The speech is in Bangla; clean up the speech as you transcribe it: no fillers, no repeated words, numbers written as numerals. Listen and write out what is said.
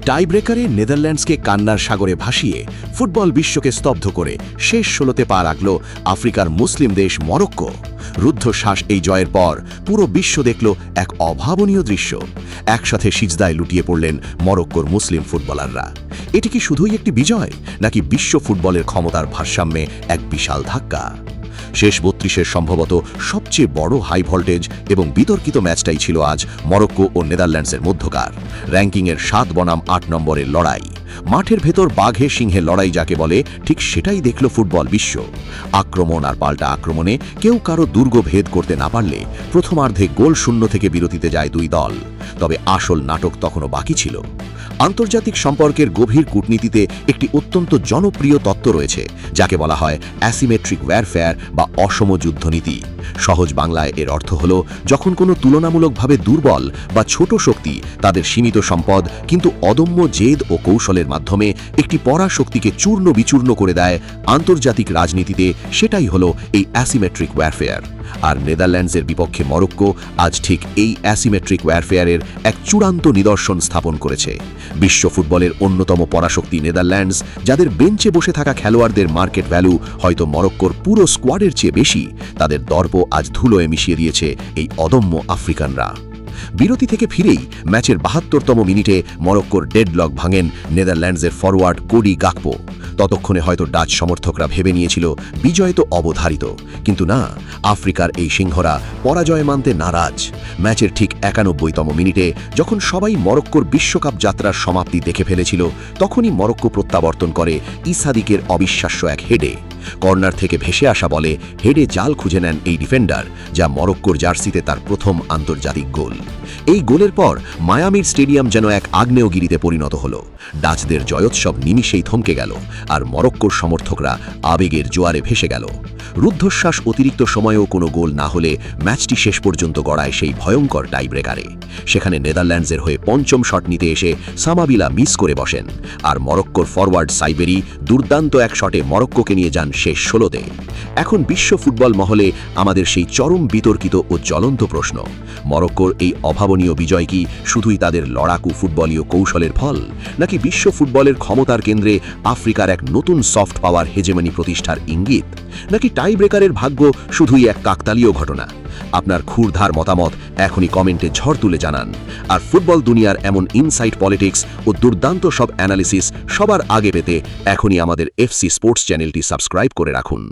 টাইব্রেকারে নেদারল্যান্ডসকে কান্নার সাগরে ভাসিয়ে ফুটবল বিশ্বকে স্তব্ধ করে শেষ ১৬তে পা রাখল আফ্রিকার মুসলিম দেশ মরক্কো। রুদ্ধশ্বাস এই জয়ের পর পুরো বিশ্ব দেখল এক অভাবনীয় দৃশ্য। একসাথে সিজদায় লুটিয়ে পড়লেন মরক্কোর মুসলিম ফুটবলাররা। এটি কি শুধুই একটি বিজয়, নাকি বিশ্ব ফুটবলের ক্ষমতার ভারসাম্যে এক বিশাল ধাক্কা? শেষ ৩২-এর সম্ভবত সবচেয়ে বড় হাই ভোল্টেজ এবং বিতর্কিত ম্যাচটাই ছিল আজ মরক্কো ও নেদারল্যান্ডসের মধ্যকার র্যাঙ্কিংয়ের ৭ বনাম ৮ নম্বরের লড়াই। মাঠের ভেতর বাঘে সিংহে লড়াই যাকে বলে, ঠিক সেটাই দেখল ফুটবল বিশ্ব। আক্রমণ আর পাল্টা আক্রমণে কেউ কারো দুর্গ ভেদ করতে না পারলে প্রথমার্ধে গোল শূন্য থেকে বিরতিতে যায় দুই দল। তবে আসল নাটক তখনও বাকি ছিল। আন্তর্জাতিক সম্পর্কের গভীর কূটনীতিতে একটি অত্যন্ত জনপ্রিয় তত্ত্ব রয়েছে, যাকে বলা হয় অ্যাসিমেট্রিক ওয়্যারফেয়ার বা অসম যুদ্ধনীতি। সহজ বাংলায় এর অর্থ হল, যখন কোনো তুলনামূলকভাবে দুর্বল বা ছোট শক্তি তাদের সীমিত সম্পদ কিন্তু অদম্য জেদ ও কৌশলের মাধ্যমে একটি পরাশক্তিকে চূর্ণ বিচূর্ণ করে দেয়, আন্তর্জাতিক রাজনীতিতে সেটাই হলো এই অ্যাসিমেট্রিক ওয়্যারফেয়ার। আর নেদারল্যান্ডসের বিপক্ষে মরক্কো আজ ঠিক এই অ্যাসিমেট্রিক ওয়্যারফেয়ারের এক চূড়ান্ত নিদর্শন স্থাপন করেছে। বিশ্ব ফুটবলের অন্যতম পরাশক্তি নেদারল্যান্ডস, যাদের বেঞ্চে বসে থাকা খেলোয়াড়দের মার্কেট ভ্যালু হয়তো মরক্কোর পুরো স্কোয়াডের চেয়ে বেশি, তাদের দর্প আজ ধুলোয় মিশিয়ে দিয়েছে এই অদম্য আফ্রিকানরা। বিরতি থেকে ফিরেই ম্যাচের ৭২তম মিনিটে মরক্কোর ডেডলক ভাঙেন নেদারল্যান্ডসের ফরওয়ার্ড কোডি গাকপো। ততক্ষণে হয়তো ডাচ সমর্থকরা ভেবে নিয়েছিল বিজয় তো অবধারিত, কিন্তু না, আফ্রিকার এই সিংহরা পরাজয় মানতে নারাজ। ম্যাচের ঠিক ৯১তম মিনিটে যখন সবাই মরক্কোর বিশ্বকাপ যাত্রার সমাপ্তি দেখে ফেলেছিল, তখনই মরক্কো প্রত্যাবর্তন করে ইসাদিকের অবিশ্বাস্য এক হেডে। কর্নার থেকে ভেসে আসা বলে হেডে জাল খুঁজে নেন এই ডিফেন্ডার, যা মরক্কোর জার্সিতে তার প্রথম আন্তর্জাতিক গোল। এই গোলের পর মায়ামির স্টেডিয়াম যেন এক আগ্নেয়গিরিতে পরিণত হল। ডাচদের জয়োৎসব নিমিষেই থমকে গেল, আর মরক্কোর সমর্থকরা আবেগের জোয়ারে ভেসে গেল। রুদ্ধশ্বাস অতিরিক্ত সময়েও কোনো গোল না হলে ম্যাচটি শেষ পর্যন্ত গড়ায় সেই ভয়ঙ্কর টাইব্রেকারে। সেখানে নেদারল্যান্ডসের হয়ে পঞ্চম শট নিতে এসে সামাবিলা মিস করে বসেন, আর মরক্কোর ফরওয়ার্ড সাইবেরি দুর্দান্ত এক শটে মরক্কোকে নিয়ে যান শেষ ১৬তে। এখন বিশ্ব ফুটবল মহলে আমাদের সেই চরম বিতর্কিত ও জ্বলন্ত প্রশ্ন, মরক্কোর এই অভাবনীয় বিজয় কি শুধুই তাদের লড়াকু ফুটবলীয় কৌশলের ফল, নাকি বিশ্ব ফুটবলের ক্ষমতার কেন্দ্রে আফ্রিকার এক নতুন সফট পাওয়ার হেজেমনি প্রতিষ্ঠার ইঙ্গিত, নাকি টাইব্রেকারের ভাগ্য শুধুই এক কাকতালীয় ঘটনা? আপনার ক্ষুরধার মতামত এখনই কমেন্টে ঝড় তুলে জানান। আর ফুটবল দুনিয়ার এমন ইনসাইট পলিটিক্স ও দুর্দান্ত সব অ্যানালিসিস সবার আগে পেতে এখনই আমাদের FC স্পোর্টস চ্যানেলটি সাবস্ক্রাইব করে রাখুন।